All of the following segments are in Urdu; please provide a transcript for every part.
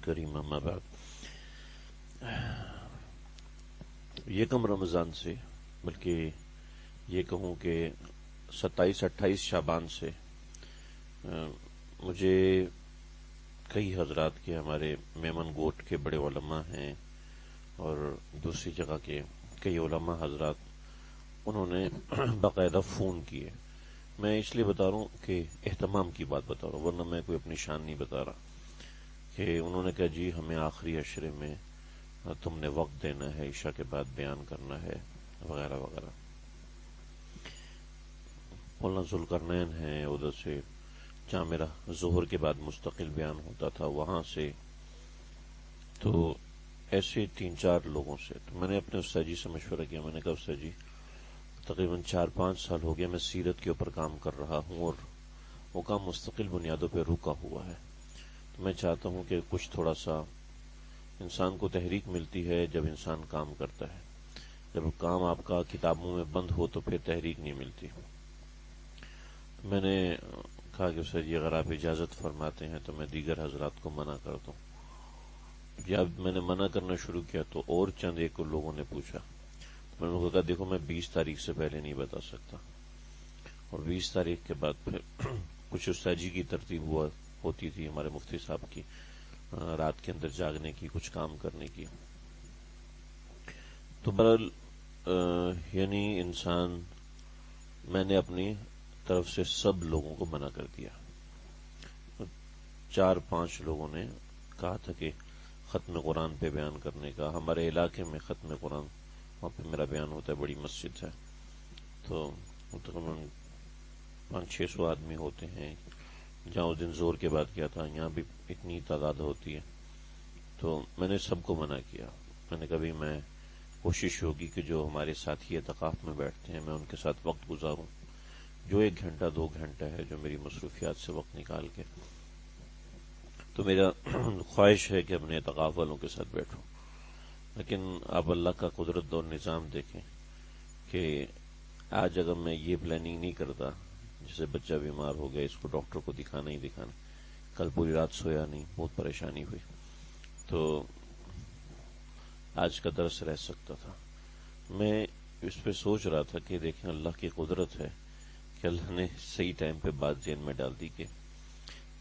الکریم اما بعد. یکم رمضان سے، بلکہ یہ کہوں کہ 27-28 شعبان سے مجھے کئی حضرات کے، ہمارے میمن گوٹ کے بڑے علماء ہیں اور دوسری جگہ کے کئی علماء حضرات، انہوں نے باقاعدہ فون کیے. میں اس لیے بتا رہا ہوں کہ اہتمام کی بات بتا رہا ہوں، ورنہ میں کوئی اپنی شان نہیں بتا رہا. کہ انہوں نے کہا جی ہمیں آخری عشرے میں تم نے وقت دینا ہے، عشاء کے بعد بیان کرنا ہے وغیرہ وغیرہ. مولانا ذوالقرنین ہیں ادھر سے، جہاں میرا ظہر کے بعد مستقل بیان ہوتا تھا وہاں سے. تو ایسے 3-4 لوگوں سے تو میں نے اپنے استاد جی سے مشورہ کیا. میں نے کہا استاد جی تقریباً 4-5 سال ہو گیا میں سیرت کے اوپر کام کر رہا ہوں اور وہ کام مستقل بنیادوں پہ رکا ہوا ہے. تو میں چاہتا ہوں کہ کچھ تھوڑا سا انسان کو تحریک ملتی ہے جب انسان کام کرتا ہے. جب کام آپ کا کتابوں میں بند ہو تو پھر تحریک نہیں ملتی. میں نے کہا کہ سر جی اگر آپ اجازت فرماتے ہیں تو میں دیگر حضرات کو منع کر دوں. جب میں نے منع کرنا شروع کیا تو اور چند ایک لوگوں نے پوچھا. میں نے کہا دیکھو میں 20 تاریخ سے پہلے نہیں بتا سکتا، اور 20 تاریخ کے بعد پھر کچھ استاد جی کی ترتیب ہوتی تھی، ہمارے مفتی صاحب کی، رات کے اندر جاگنے کی، کچھ کام کرنے کی. تو بہرحال یعنی انسان، میں نے اپنی طرف سے سب لوگوں کو منع کر دیا. 4-5 لوگوں نے کہا تھا کہ ختم قرآن پہ بیان کرنے کا. ہمارے علاقے میں ختم قرآن، وہاں پہ میرا بیان ہوتا ہے، بڑی مسجد ہے، تو تقریباً 500-600 آدمی ہوتے ہیں. جہاں اس دن زور کے بعد کیا تھا یہاں بھی اتنی تعداد ہوتی ہے. تو میں نے سب کو منع کیا. میں نے کبھی میں کوشش ہوگی کہ جو ہمارے ساتھی اعتکاف میں بیٹھتے ہیں میں ان کے ساتھ وقت گزاروں، جو 1 گھنٹہ 2 گھنٹہ ہے جو میری مصروفیات سے وقت نکال کے. تو میرا خواہش ہے کہ اپنے اعتکاف والوں کے ساتھ بیٹھوں. لیکن آپ اللہ کا قدرت اور نظام دیکھیں کہ آج اگر میں یہ پلاننگ نہیں کرتا، جیسے بچہ بیمار ہو گیا، اس کو ڈاکٹر کو دکھانا ہی دکھانا، کل پوری رات سویا نہیں، بہت پریشانی ہوئی، تو آج کا درس رہ سکتا تھا. میں اس پہ سوچ رہا تھا کہ دیکھیں اللہ کی قدرت ہے کہ اللہ نے صحیح ٹائم پہ بات ذہن میں ڈال دی کہ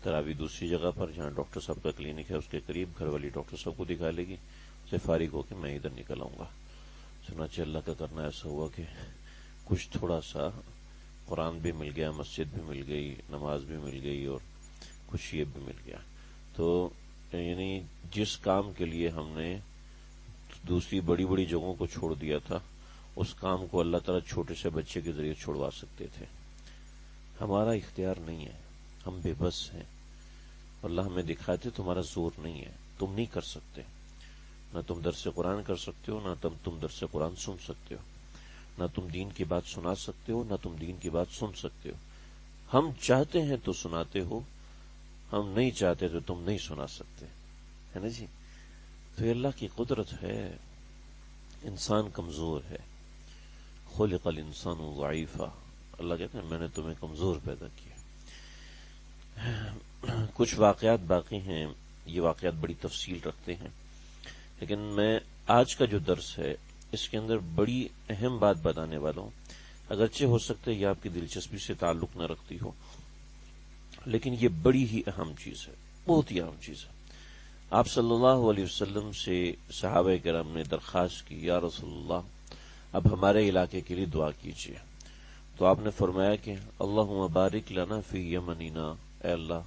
تراوی دوسری جگہ پر جہاں ڈاکٹر صاحب کا کلینک ہے اس کے قریب گھر والی ڈاکٹر صاحب کو دکھا لے گی، سے فارغ ہو کے میں ادھر نکل آؤں گا. چنانچہ اللہ کا کرنا ایسا ہوا کہ کچھ تھوڑا سا قرآن بھی مل گیا، مسجد بھی مل گئی، نماز بھی مل گئی اور کچھ یہ بھی مل گیا. تو یعنی جس کام کے لیے ہم نے دوسری بڑی بڑی جگہوں کو چھوڑ دیا تھا، اس کام کو اللہ تعالیٰ چھوٹے سے بچے کے ذریعے چھوڑوا سکتے تھے. ہمارا اختیار نہیں ہے، ہم بے بس ہیں. اللہ ہمیں دکھاتے تمہارا زور نہیں ہے، تم نہیں کر سکتے. نہ تم درس قرآن کر سکتے ہو، نہ تم درس قرآن سن سکتے ہو، نہ تم دین کی بات سنا سکتے ہو، نہ تم دین کی بات سن سکتے ہو. ہم چاہتے ہیں تو سناتے ہو، ہم نہیں چاہتے تو تم نہیں سنا سکتے، ہے نا جی. تو یہ اللہ کی قدرت ہے. انسان کمزور ہے. خلق الانسان ضعیفا، اللہ کہتے ہیں میں نے تمہیں کمزور پیدا کیا. کچھ واقعات باقی ہیں، یہ واقعات بڑی تفصیل رکھتے ہیں، لیکن میں آج کا جو درس ہے اس کے اندر بڑی اہم بات بتانے والا ہوں. اگرچہ ہو سکتا ہے یہ آپ کی دلچسپی سے تعلق نہ رکھتی ہو، لیکن یہ بڑی ہی اہم چیز ہے، بہت ہی اہم چیز ہے. آپ صلی اللہ علیہ وسلم سے صحابہ کرام نے درخواست کی، یا رسول اللہ اب ہمارے علاقے کے لیے دعا کیجیے. تو آپ نے فرمایا کہ اللہم بارک لنا فی یمننا، اے اللہ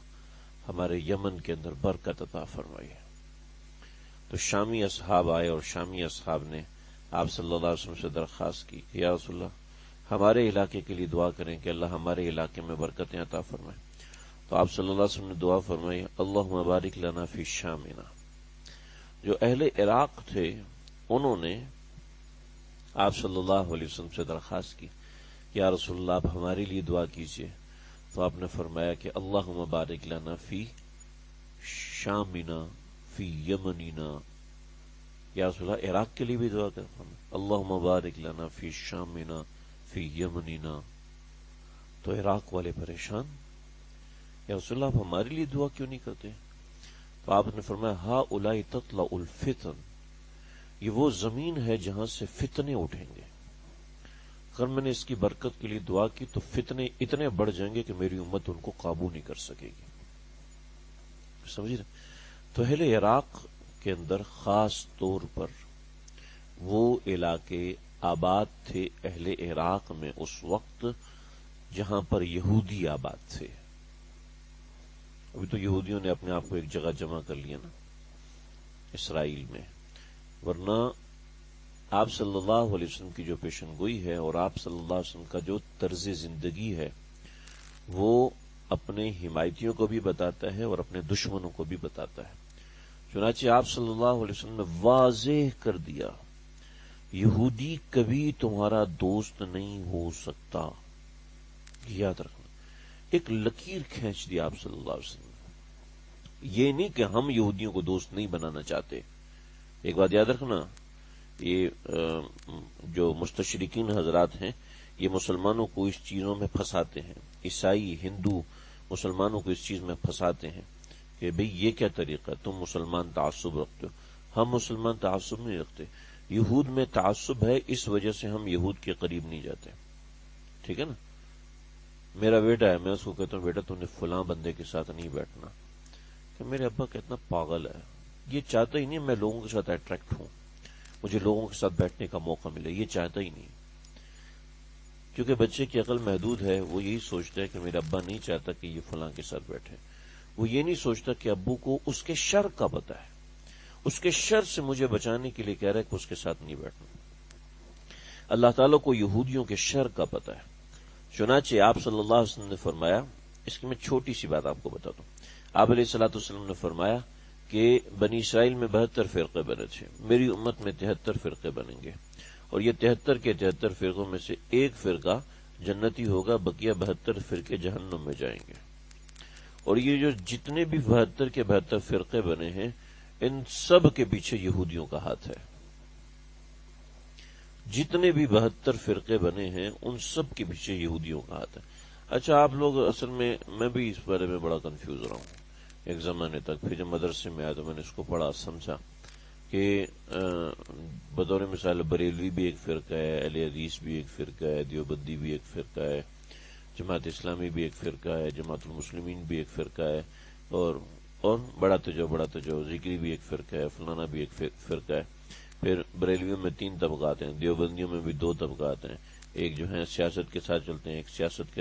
ہمارے یمن کے اندر برکت عطا فرمائیے. تو شامی اصحاب آئے اور شامی اصحاب نے آپ صلی اللہ علیہ وسلم سے درخواست کی کہ یا رسول اللہ ہمارے علاقے کے لیے دعا کریں کہ اللہ ہمارے علاقے میں برکتیں عطا فرمائے. تو آپ صلی اللہ علیہ وسلم نے دعا فرمائی اللہم بارک لنا فی شامنا. جو اہل عراق تھے انہوں نے آپ صلی اللہ علیہ وسلم سے درخواست کی یا رسول اللہ آپ ہمارے لیے دعا کیجیے. تو آپ نے فرمایا کہ اللہم بارک لنا فی شامنا فی یمننا. یا رسول اللہ عراق کے لیے بھی دعا کرتا ہوں، اللہم بارک لنا فی شامنا فی یمننا. تو عراق والے پریشان، یا رسول اللہ آپ ہمارے لیے دعا کیوں نہیں کرتے؟ تو آپ نے فرمایا ہا اولائی تطلع الفتن، یہ وہ زمین ہے جہاں سے فتنے اٹھیں گے. اگر میں نے اس کی برکت کے لیے دعا کی تو فتنے اتنے بڑھ جائیں گے کہ میری امت ان کو قابو نہیں کر سکے گی. سمجھ رہے؟ تو اہل عراق کے اندر خاص طور پر وہ علاقے آباد تھے اہل عراق میں اس وقت جہاں پر یہودی آباد تھے. ابھی تو یہودیوں نے اپنے آپ کو ایک جگہ جمع کر لیا نا اسرائیل میں، ورنہ آپ صلی اللہ علیہ وسلم کی جو پیشن گوئی ہے اور آپ صلی اللہ علیہ وسلم کا جو طرز زندگی ہے وہ اپنے حمایتیوں کو بھی بتاتا ہے اور اپنے دشمنوں کو بھی بتاتا ہے. چنانچہ آپ صلی اللہ علیہ وسلم نے واضح کر دیا یہودی کبھی تمہارا دوست نہیں ہو سکتا. یاد رکھنا، ایک لکیر کھینچ دیا آپ صلی اللہ علیہ وسلم نے. یہ نہیں کہ ہم یہودیوں کو دوست نہیں بنانا چاہتے. ایک بات یاد رکھنا، یہ جو مستشرقین حضرات ہیں یہ مسلمانوں کو اس چیزوں میں پھنساتے ہیں. عیسائی ہندو مسلمانوں کو اس چیز میں پھنساتے ہیں کہ بھئی یہ کیا طریقہ ہے، تم مسلمان تعصب رکھتے ہو. ہم مسلمان تعصب نہیں رکھتے، یہود میں تعصب ہے، اس وجہ سے ہم یہود کے قریب نہیں جاتے. ٹھیک ہے نا؟ میرا بیٹا ہے، میں اس کو کہتا ہوں بیٹا تم نے فلاں بندے کے ساتھ نہیں بیٹھنا، کہ میرے ابا کتنا پاگل ہے، یہ چاہتا ہی نہیں میں لوگوں کے ساتھ اٹریکٹ ہوں، مجھے لوگوں کے ساتھ بیٹھنے کا موقع ملے، یہ چاہتا ہی نہیں. کیونکہ بچے کی عقل محدود ہے، وہ یہی سوچتا ہے کہ میرا ابا نہیں چاہتا کہ یہ فلاں کے ساتھ بیٹھے. وہ یہ نہیں سوچتا کہ ابو کو اس کے شر کا پتہ ہے، اس کے شر سے مجھے بچانے کے لیے کہہ رہا ہے کہ اس کے ساتھ نہیں بیٹھنا. اللہ تعالیٰ کو یہودیوں کے شر کا پتہ ہے. چنانچہ آپ صلی اللہ علیہ وسلم نے فرمایا، اس کی میں چھوٹی سی بات آپ کو بتا دوں. آپ علیہ الصلوۃ والسلام نے فرمایا کہ بنی اسرائیل میں 72 فرقے بنے تھے، میری امت میں 73 فرقے بنیں گے، اور یہ 73 کے 73 فرقوں میں سے ایک فرقہ جنتی ہوگا، بقیہ 72 فرقے جہنم میں جائیں گے. اور یہ جو جتنے بھی 72 کے 72 فرقے بنے ہیں ان سب کے پیچھے یہودیوں کا ہاتھ ہے. جتنے بھی 72 فرقے بنے ہیں ان سب کے پیچھے یہودیوں کا ہاتھ ہے. اچھا آپ لوگ اصل میں بھی اس بارے میں بڑا کنفیوز رہا ہوں ایک زمانے تک. پھر جب مدرسے میں آیا تو میں نے اس کو پڑھا سمجھا کہ بطور مثال بریلوی بھی ایک فرقہ ہے، اہل حدیث بھی ایک فرقہ ہے، دیوبندی بھی ایک فرقہ ہے، جماعت اسلامی بھی ایک فرقہ ہے، جماعت المسلمین بھی ایک فرقہ ہے، اور بڑا تجو ذکری بھی ایک فرقہ ہے، فلانا بھی ایک فرقہ ہے. پھر بریلویوں میں 3 طبقات ہیں، دیوبندیوں میں بھی 2 طبقات ہیں. ایک جو ہیں سیاست کے ساتھ چلتے ہیں، ایک سیاست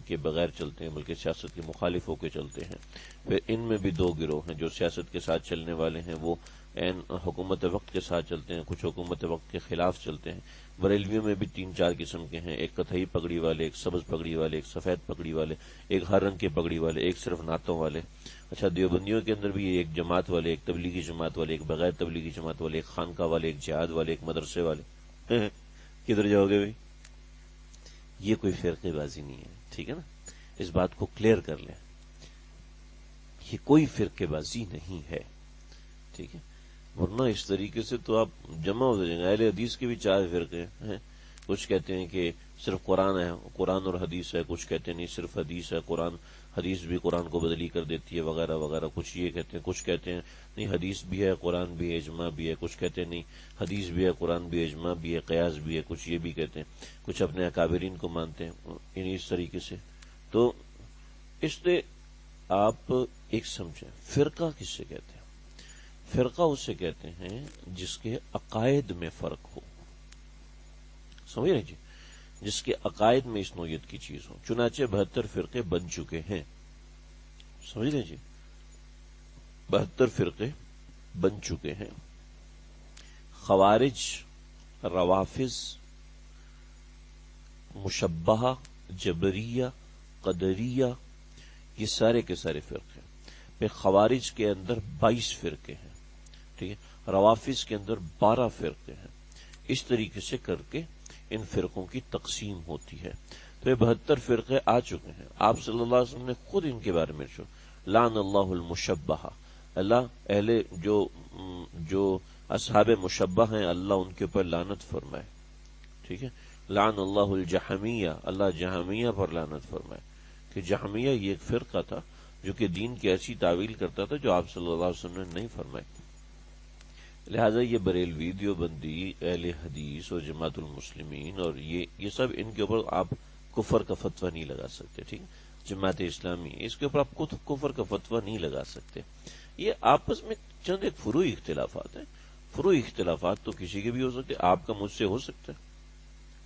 کے بغیر چلتے ہیں بلکہ سیاست کے مخالف ہو کے چلتے ہیں. پھر ان میں بھی 2 گروہ ہیں، جو سیاست کے ساتھ چلنے والے ہیں وہ حکومت وقت کے ساتھ چلتے ہیں، کچھ حکومت وقت کے خلاف چلتے ہیں. بریلویوں میں بھی 3-4 قسم کے ہیں، ایک قطعی پگڑی والے، ایک سبز پگڑی والے، ایک سفید پگڑی والے، ایک ہر رنگ کے پگڑی والے، ایک صرف نعتوں والے. اچھا دیوبندیوں کے اندر بھی ایک جماعت والے، ایک تبلیغی جماعت والے، ایک بغیر تبلیغی جماعت والے، ایک خانقاہ والے، ایک جہاد والے، ایک مدرسے والے. کدھر جاؤ گے بھائی؟ یہ کوئی فرقے بازی نہیں ہے. ٹھیک ہے نا؟ اس بات کو کلیئر کر لیں، یہ کوئی فرقے بازی نہیں ہے. ٹھیک ہے؟ ورنہ اس طریقے سے تو آپ جمع ہو جائیں گے. اہل حدیث کے بھی 4 فرقے ہیں، کچھ کہتے ہیں کہ صرف قرآن ہے، قرآن اور حدیث ہے، کچھ کہتے ہیں نہیں صرف حدیث ہے، حدیث بھی قرآن کو بدلی کر دیتی ہے وغیرہ وغیرہ. کچھ یہ کہتے ہیں، کچھ کہتے ہیں نہیں حدیث بھی ہے، قرآن بھی ہے، اجماع بھی ہے. کچھ کہتے ہیں نہیں حدیث بھی ہے، قرآن بھی ہے، اجماع بھی ہے، قیاس بھی ہے. کچھ یہ بھی کہتے ہیں. کچھ اپنے اکابرین کو مانتے ہیں یعنی اس طریقے سے. تو اس سے آپ ایک سمجھیں فرقہ کس سے کہتے ہیں؟ فرقہ اسے کہتے ہیں جس کے عقائد میں فرق ہو. سمجھ رہے جی؟ جس کے عقائد میں اس نوعیت کی چیز ہو. چنانچہ 72 فرقے بن چکے ہیں. سمجھ رہے جی؟ 72 فرقے بن چکے ہیں. خوارج، روافض، مشبہہ، جبریہ، قدریہ، یہ سارے کے سارے فرقے. پھر خوارج کے اندر 22 فرقے ہیں. ٹھیک ہے؟ روافض کے اندر 12 فرقے ہیں. اس طریقے سے کر کے ان فرقوں کی تقسیم ہوتی ہے. تو یہ 72 فرقے آ چکے ہیں. آپ صلی اللہ علیہ وسلم نے خود ان کے بارے میں لعن اللہ المشبہہ، اللہ اہل جو اصحاب مشبہ ہیں اللہ ان کے اوپر لعنت فرمائے. ٹھیک ہے؟ لعن اللہ الجہمیہ، اللہ جہمیہ پر لعنت فرمائے. کہ جہمیہ یہ ایک فرقہ تھا جو کہ دین کی ایسی تعویل کرتا تھا جو آپ صلی اللہ علیہ وسلم نے نہیں فرمائی. لہذا یہ بریلوی، دیوبندی، اہل حدیث اور جماعت المسلمین اور یہ سب ان کے اوپر آپ کفر کا فتویٰ نہیں لگا سکتے. ٹھیک، جماعت اسلامی اس کے اوپر آپ کفر کا فتویٰ نہیں لگا سکتے. یہ آپس میں چند ایک فروعی اختلافات ہیں. فروعی اختلافات تو کسی کے بھی ہو سکتے، آپ کا مجھ سے ہو سکتا ہے.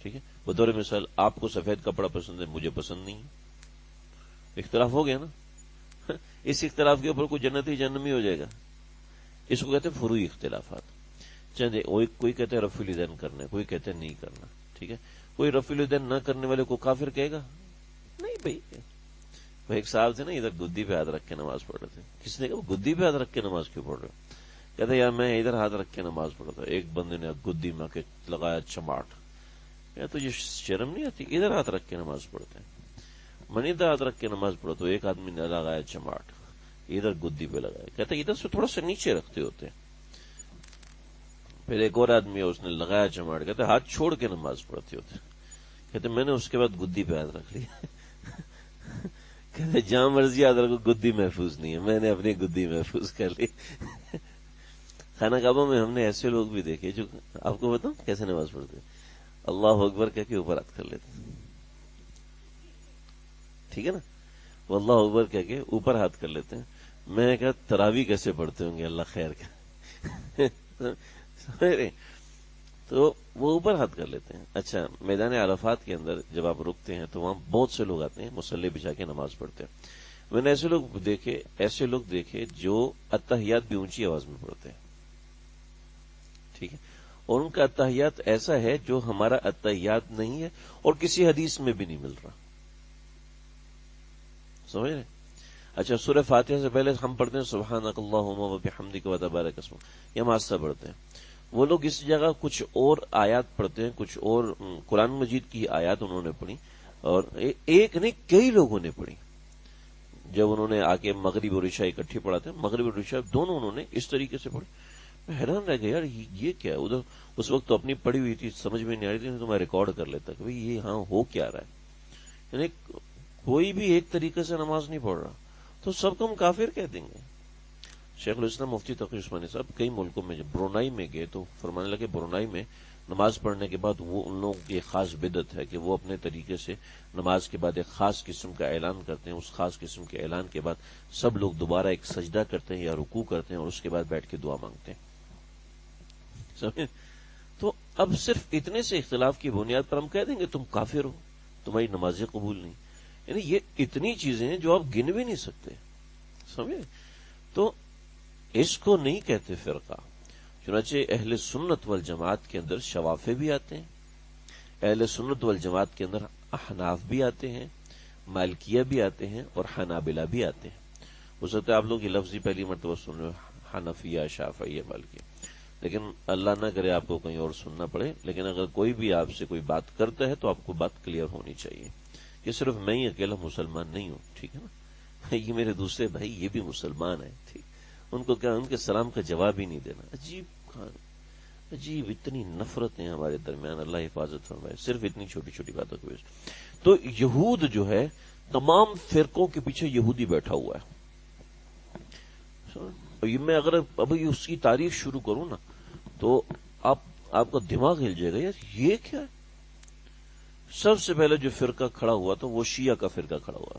ٹھیک ہے، بطور مثال آپ کو سفید کپڑا پسند ہے، مجھے پسند نہیں ہے، اختلاف ہو گیا نا. اس اختلاف کے اوپر کوئی جنتی جہنمی ہو جائے گا. اس کو کہتے ہیں فروعی اختلافات. چندے کوئی کہتے ہیں رفع الیدین کرنا، کوئی کہتے ہیں نہیں کرنا. ٹھیک ہے، کوئی رفع الیدین نہ کرنے والے کو کافر کہے گا نہیں. بھائی وہ ایک صاحب تھے نا، ادھر گدی پہ ہاتھ رکھ کے نماز پڑھ رہے تھے. کس نے کہا گدی پہ ہاتھ رکھ کے نماز کیوں پڑھ رہے ہو؟ کہتے یار میں ادھر ہاتھ رکھ کے نماز پڑھا تھا. ایک بندے نے گدی میں کے لگایا چماٹ. تو یہ شرم نہیں آتی؟ ادھر ہاتھ رکھ کے نماز پڑھتے ہیں. منی ادھر ہاتھ رکھ کے نماز پڑھا تو ایک آدمی نے لگایا چماٹ، ادھر گدی پہ لگایا. کہتے ادھر سے تھوڑا سا نیچے رکھتے ہوتے. پھر ایک اور آدمی اس نے لگایا چماٹ، کہتے ہاتھ چھوڑ کے نماز پڑھتے ہوتے. کہتے میں نے اس کے بعد گدی پہ ہاتھ رکھ لیا. کہتے جہاں مرضی یاد رکھو گدی محفوظ نہیں ہے، میں نے اپنی گدی محفوظ کر لی. خانہ کعبہ میں ہم نے ایسے لوگ بھی دیکھے جو آپ کو بتاؤں کیسے نماز پڑھتے ہیں. اللہ اکبر کہہ کے اوپر ہاتھ کر لیتے. ٹھیک ہے نا، وہ اللہ اکبر کہہ کے اوپر ہاتھ کر لیتے ہیں. میں نے کہا تراویح کیسے پڑھتے ہوں گے، اللہ خیر کا. تو وہ اوپر ہاتھ کر لیتے ہیں. اچھا، میدان عرفات کے اندر جب آپ رکتے ہیں تو وہاں بہت سے لوگ آتے ہیں مصلی بچھا کے نماز پڑھتے ہیں. میں نے ایسے لوگ دیکھے جو اتحیات بھی اونچی آواز میں پڑھتے ہیں. ٹھیک ہے، اور ان کا اتحیات ایسا ہے جو ہمارا اتحیات نہیں ہے اور کسی حدیث میں بھی نہیں مل رہا. سمجھ رہے؟ اچھا، سورہ فاتحہ سے پہلے ہم پڑھتے ہیں سبحانک اللہم و بحمدک و تبارک اسمک، یہ ہم آستہ پڑھتے ہیں. وہ لوگ اس جگہ کچھ اور آیات پڑھتے ہیں، کچھ اور قرآن مجید کی آیات انہوں نے پڑھی، اور ایک نہیں کئی لوگوں نے پڑھی. جب انہوں نے آ کے مغرب اور عشاء اکٹھی پڑھاتے ہیں، مغرب اور عشاء دونوں انہوں نے اس طریقے سے پڑھی. میں حیران رہ گیا، یار یہ کیا ہے. ادھر اس وقت تو اپنی پڑھی ہوئی تھی، سمجھ میں نہیں آ رہی تھی، تو میں ریکارڈ کر لیتا کہ بھئی یہ ہاں ہو کیا رہا ہے. یعنی کوئی بھی ایک طریقے سے نماز نہیں پڑھ رہا تو سب کو ہم کافر کہہ دیں گے. شیخ الاسلام مفتی تقی عثمانی صاحب کئی ملکوں میں، جب برونائی میں گئے تو فرمانے لگے برونائی میں نماز پڑھنے کے بعد وہ ان لوگوں کی ایک خاص بدعت ہے کہ وہ اپنے طریقے سے نماز کے بعد ایک خاص قسم کا اعلان کرتے ہیں. اس خاص قسم کے اعلان کے بعد سب لوگ دوبارہ ایک سجدہ کرتے ہیں یا رکوع کرتے ہیں اور اس کے بعد بیٹھ کے دعا مانگتے ہیں. سمجھے؟ تو اب صرف اتنے سے اختلاف کی بنیاد پر ہم کہہ دیں گے تم کافر ہو، تمہاری نمازیں قبول نہیں. یعنی یہ اتنی چیزیں ہیں جو آپ گن بھی نہیں سکتے. سمجھے؟ تو اس کو نہیں کہتے فرقہ. چنانچہ اہل سنت والجماعت کے اندر شوافے بھی آتے ہیں، اہل سنت والجماعت کے اندر احناف بھی آتے ہیں، مالکیہ بھی آتے ہیں اور حنابلہ بھی آتے ہیں. ہو سکتا ہے آپ لوگ یہ لفظی پہلی مرتبہ سن رہے ہو، حنفیہ، شافعیہ، مالکیہ، لیکن اللہ نہ کرے آپ کو کہیں اور سننا پڑے. لیکن اگر کوئی بھی آپ سے کوئی بات کرتا ہے تو آپ کو بات کلیئر ہونی چاہیے کہ صرف میں ہی اکیلا مسلمان نہیں ہوں. ٹھیک ہے نا، یہ میرے دوسرے بھائی یہ بھی مسلمان ہیں. ٹھیک، ان کو کیا ان کے سلام کا جواب ہی نہیں دینا. عجیب اتنی نفرتیں ہمارے درمیان، اللہ حفاظت فرمائے صرف اتنی چھوٹی چھوٹی باتوں کی وجہ سے. تو یہود جو ہے تمام فرقوں کے پیچھے یہودی بیٹھا ہوا ہے. میں اگر ابھی اس کی تاریخ شروع کروں نا تو آپ کا دماغ ہل جائے گا، یار یہ کیا ہے. سب سے پہلے جو فرقہ کھڑا ہوا تو وہ شیعہ کا فرقہ کھڑا ہوا،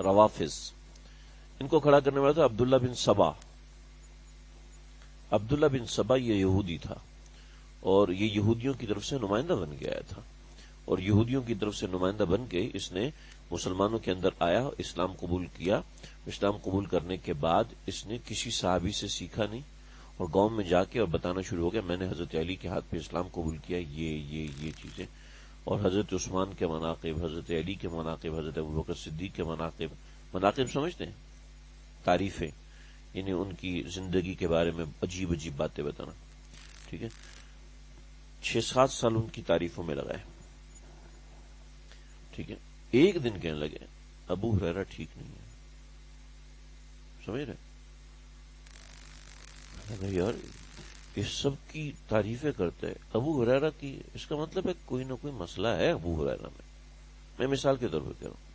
روافظ. ان کو کھڑا کرنے والا تھا عبداللہ بن سبا. عبداللہ بن سبا یہ یہودی تھا اور یہ یہودیوں کی طرف سے نمائندہ بن کے آیا تھا، اور یہودیوں کی طرف سے نمائندہ بن کے اس نے مسلمانوں کے اندر آیا، اسلام قبول کیا. اسلام قبول کرنے کے بعد اس نے کسی صحابی سے سیکھا نہیں اور گاؤں میں جا کے اور بتانا شروع ہو گیا میں نے حضرت علی کے ہاتھ پہ اسلام قبول کیا، یہ چیزیں. اور حضرت عثمان کے مناقب، حضرت علی کے مناقب، حضرت ابوبکر صدیق کے مناقب سمجھتے ہیں، تعریفیں، یعنی ان کی زندگی کے بارے میں عجیب عجیب باتیں بتانا. ٹھیک ہے، 6-7 سال ان کی تعریفوں میں لگائے. ٹھیک ہے، ایک دن کہنے لگے ابو ہریرہ ٹھیک نہیں ہے. سمجھ رہے؟ یار اس سب کی تعریفیں کرتے ہیں ابو ہریرہ کی، اس کا مطلب ہے کوئی نہ کوئی مسئلہ ہے ابو ہریرہ میں. میں مثال کے طور پر کہہ رہا ہوں.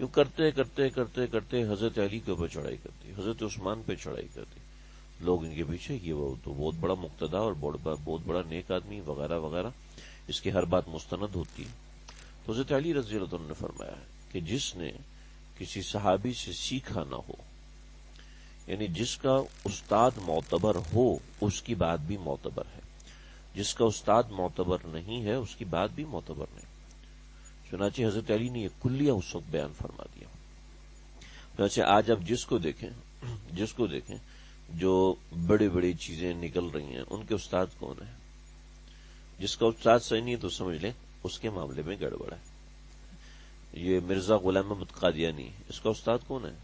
یوں کرتے کرتے کرتے کرتے حضرت علی کے اوپر چڑھائی کرتی، حضرت عثمان پہ چڑھائی کرتی، لوگ ان کے پیچھے یہ وہ تو بہت بڑا مقتدا اور بہت بڑا نیک آدمی وغیرہ وغیرہ، اس کی ہر بات مستند ہوتی ہے۔ تو حضرت علی رضی اللہ عنہ نے فرمایا کہ جس نے کسی صحابی سے سیکھا نہ ہو، یعنی جس کا استاد معتبر ہو اس کی بات بھی معتبر ہے، جس کا استاد معتبر نہیں ہے اس کی بات بھی معتبر نہیں۔ چنانچہ حضرت علی نے یہ کلیہ اس وقت بیان فرما دیا۔ چنانچہ آج آپ جس کو دیکھیں جو بڑی بڑی چیزیں نکل رہی ہیں ان کے استاد کون ہیں؟ جس کا استاد صحیح نہیں ہے تو سمجھ لیں اس کے معاملے میں گڑبڑ ہے۔ یہ مرزا غلام احمد قادیانی، اس کا استاد کون ہے؟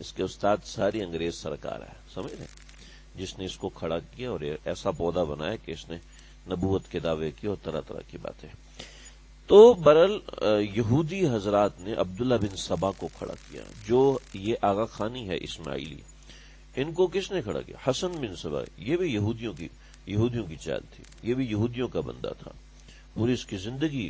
اس کے استاد ساری انگریز سرکار ہے، سمجھ لیں، جس نے اس کو کھڑا کیا اور ایسا پودا بنایا کہ اس نے نبوت کے دعوے کی اور طرح طرح کی باتیں۔ تو برحال یہودی حضرات نے عبداللہ بن سبا کو کھڑا کیا، جو یہ آغا خانی ہے اسماعیلی، ان کو کس نے کھڑا کیا؟ حسن بن سبا، یہ بھی یہودیوں کی چال تھی، یہ بھی یہودیوں کا بندہ تھا، پوری اس کی زندگی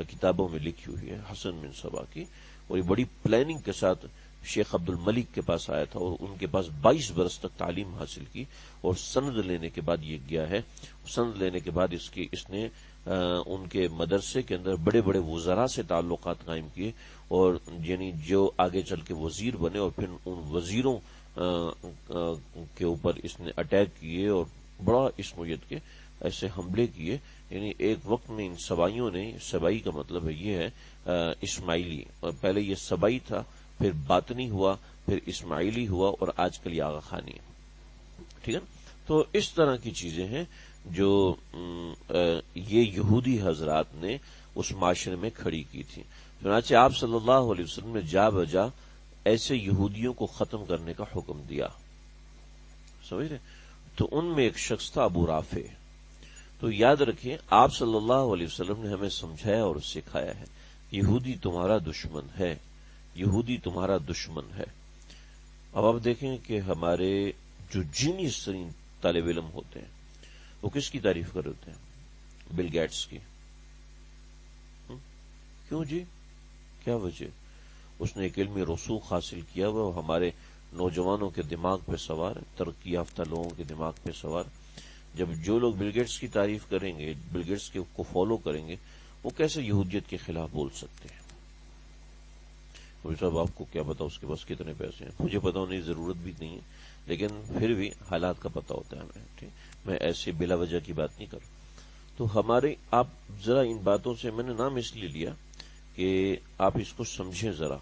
کتابوں میں لکھی ہوئی ہے حسن بن سبا کی، اور یہ بڑی پلاننگ کے ساتھ شیخ عبد الملک کے پاس آیا تھا اور ان کے پاس 22 برس تک تعلیم حاصل کی، اور سند لینے کے بعد یہ گیا ہے، سند لینے کے بعد اس نے ان کے مدرسے کے اندر بڑے بڑے وزراء سے تعلقات قائم کیے، اور یعنی جو آگے چل کے وزیر بنے، اور پھر ان وزیروں کے اوپر اس نے اٹیک کیے اور بڑا اس نوعیت کے ایسے حملے کیے، یعنی ایک وقت میں ان سبائیوں نے، سبائی کا مطلب ہے یہ ہے اسماعیلی، اور پہلے یہ سبائی تھا، پھر باطنی ہوا، پھر اسماعیلی ہوا، اور آج کل یہ آغا خانی ہے، ٹھیک ہے۔ تو اس طرح کی چیزیں ہیں جو یہ یہودی حضرات نے اس معاشرے میں کھڑی کی تھی۔ چنانچہ آپ صلی اللہ علیہ وسلم نے جا بجا ایسے یہودیوں کو ختم کرنے کا حکم دیا، سمجھ رہے؟ تو ان میں ایک شخص تھا ابو رافع۔ تو یاد رکھیں آپ صلی اللہ علیہ وسلم نے ہمیں سمجھایا اور سکھایا ہے، یہودی تمہارا دشمن ہے، یہودی تمہارا دشمن ہے۔ اب آپ دیکھیں کہ ہمارے جو جینیس ترین طالب علم ہوتے ہیں وہ کس کی تعریف کر رہے ہوتے ہیں؟ بل گیٹس کی۔ کیوں جی؟ کیا وجہ؟ اس نے ایک علمی رسوخ حاصل کیا ہوا، ہمارے نوجوانوں کے دماغ پہ سوار ہے، ترقی یافتہ لوگوں کے دماغ پہ سوار۔ جب جو لوگ بل گیٹس کی تعریف کریں گے، بل گیٹس کو فالو کریں گے، وہ کیسے یہودیت کے خلاف بول سکتے ہیں؟ صاحب آپ کو کیا پتا اس کے پاس کتنے پیسے ہیں؟ مجھے پتا ہونے کی ضرورت بھی نہیں ہے، لیکن پھر بھی حالات کا پتا ہوتا ہے ہمیں، ٹھیک، میں ایسے بلا وجہ کی بات نہیں کروں۔ تو ہمارے آپ ذرا ان باتوں سے، میں نے نام اس لیے لیا کہ آپ اس کو سمجھیں ذرا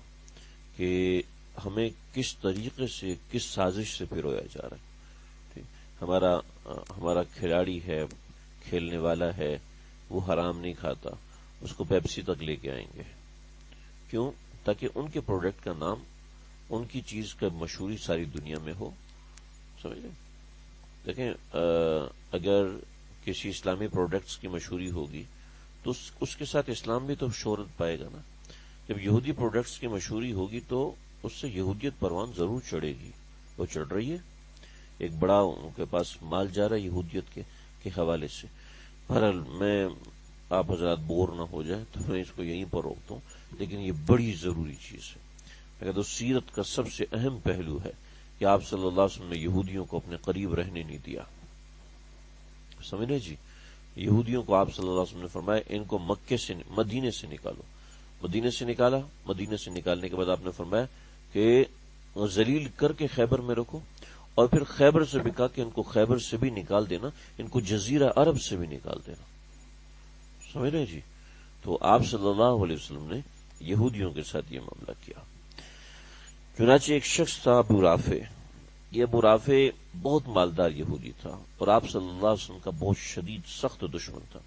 کہ ہمیں کس طریقے سے، کس سازش سے پھرویا جا رہا ہے، ٹھیک۔ ہمارا کھلاڑی ہے، کھیلنے والا ہے، وہ حرام نہیں کھاتا، اس کو پیپسی تک لے کے آئیں گے، کیوں؟ تاکہ ان کے پروڈکٹ کا نام، ان کی چیز کا مشہوری ساری دنیا میں ہو، سمجھ لیں۔ دیکھیں اگر کسی اسلامی پروڈکٹس کی مشہوری ہوگی تو اس کے ساتھ اسلام بھی تو شہرت پائے گا نا۔ جب یہودی پروڈکٹس کی مشہوری ہوگی تو اس سے یہودیت پروان ضرور چڑھے گی، وہ چڑھ رہی ہے، ایک بڑا ان کے پاس مال جا رہا ہے یہودیت کے حوالے سے۔ بہرحال میں آپ حضرات بور نہ ہو جائیں تو میں اس کو یہیں پر روکتا ہوں، لیکن یہ بڑی ضروری چیز ہے۔ اگر تو سیرت کا سب سے اہم پہلو ہے کہ آپ صلی اللہ علیہ وسلم نے یہودیوں کو اپنے قریب رہنے نہیں دیا، سمجھے جی؟ یہودیوں کو آپ صلی اللہ علیہ وسلم نے فرمایا ان کو مدینے سے نکالو، مدینے سے نکالا، مدینے سے نکالنے کے بعد آپ نے فرمایا کہ ذلیل کر کے خیبر میں رکھو، اور پھر خیبر سے بھی کہا کہ ان کو خیبر سے بھی نکال دینا، ان کو جزیرہ عرب سے بھی نکال دینا، سمجھ رہے جی؟ تو آپ صلی اللہ علیہ وسلم نے یہودیوں کے ساتھ یہ معاملہ کیا۔ چنانچہ ایک شخص تھا ابو رافع، یہ ابو رافع بہت مالدار یہودی تھا اور آپ صلی اللہ علیہ وسلم کا بہت شدید سخت دشمن تھا،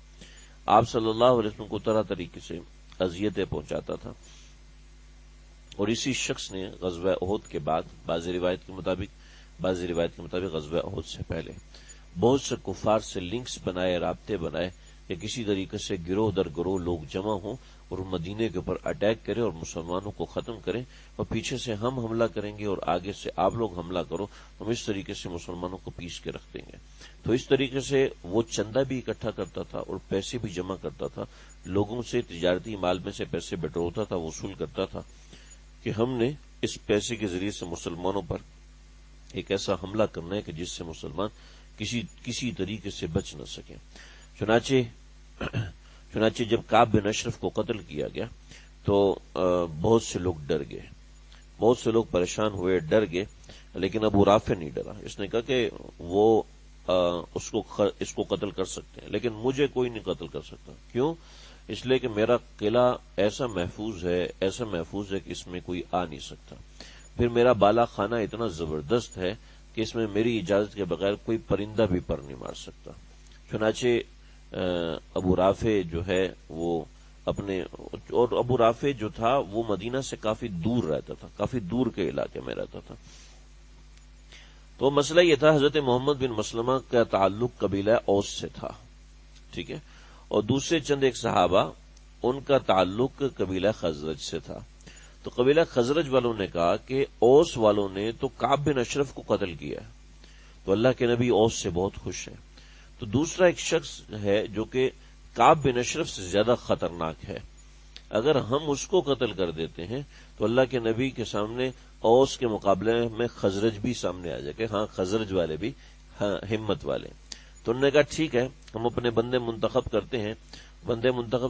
آپ صلی اللہ علیہ وسلم کو طرح طریقے سے اذیتیں پہنچاتا تھا۔ اور اسی شخص نے غزوہ احد کے بعد، بعض روایت کے مطابق غزوہ احد سے پہلے بہت سے کفار سے لنکس بنائے، رابطے بنائے، کہ کسی طریقے سے گروہ در گروہ لوگ جمع ہوں اور مدینے کے اوپر اٹیک کریں اور مسلمانوں کو ختم کریں، اور پیچھے سے ہم حملہ کریں گے اور آگے سے آپ لوگ حملہ کرو، ہم اس طریقے سے مسلمانوں کو پیس کے رکھ دیں گے۔ تو اس طریقے سے وہ چندہ بھی اکٹھا کرتا تھا اور پیسے بھی جمع کرتا تھا، لوگوں سے تجارتی مال میں سے پیسے بٹورتا تھا، وصول کرتا تھا کہ ہم نے اس پیسے کے ذریعے سے مسلمانوں پر ایک ایسا حملہ کرنا ہے کہ جس سے مسلمان کسی طریقے سے بچ نہ سکیں۔ چنانچہ جب کعب بن اشرف کو قتل کیا گیا تو بہت سے لوگ ڈر گئے، بہت سے لوگ پریشان ہوئے، ڈر گئے، لیکن ابو رافع نہیں ڈرا۔ اس نے کہا کہ وہ اس کو قتل کر سکتے ہیں لیکن مجھے کوئی نہیں قتل کر سکتا۔ کیوں؟ اس لیے کہ میرا قلعہ ایسا محفوظ ہے کہ اس میں کوئی آ نہیں سکتا، پھر میرا بالا خانہ اتنا زبردست ہے کہ اس میں میری اجازت کے بغیر کوئی پرندہ بھی پر نہیں مار سکتا۔ چنانچہ ابو رافع جو ہے وہ اور ابو رافع جو تھا وہ مدینہ سے کافی دور رہتا تھا، کافی دور کے علاقے میں رہتا تھا۔ تو مسئلہ یہ تھا، حضرت محمد بن مسلمہ کا تعلق قبیلہ اوس سے تھا، ٹھیک ہے، اور دوسرے چند ایک صحابہ ان کا تعلق قبیلہ خزرج سے تھا۔ تو قبیلہ خزرج والوں نے کہا کہ اوس والوں نے تو کعب بن اشرف کو قتل کیا ہے، تو اللہ کے نبی اوس سے بہت خوش ہیں۔ تو دوسرا ایک شخص ہے جو کہ کعب بن اشرف سے زیادہ خطرناک ہے، اگر ہم اس کو قتل کر دیتے ہیں تو اللہ کے نبی کے سامنے اوس کے مقابلے میں خزرج بھی سامنے آ جائے کہ ہاں خزرج والے بھی ہمت والے۔ تو انہوں نے کہا ٹھیک ہے، ہم اپنے بندے منتخب کرتے ہیں۔ بندے منتخب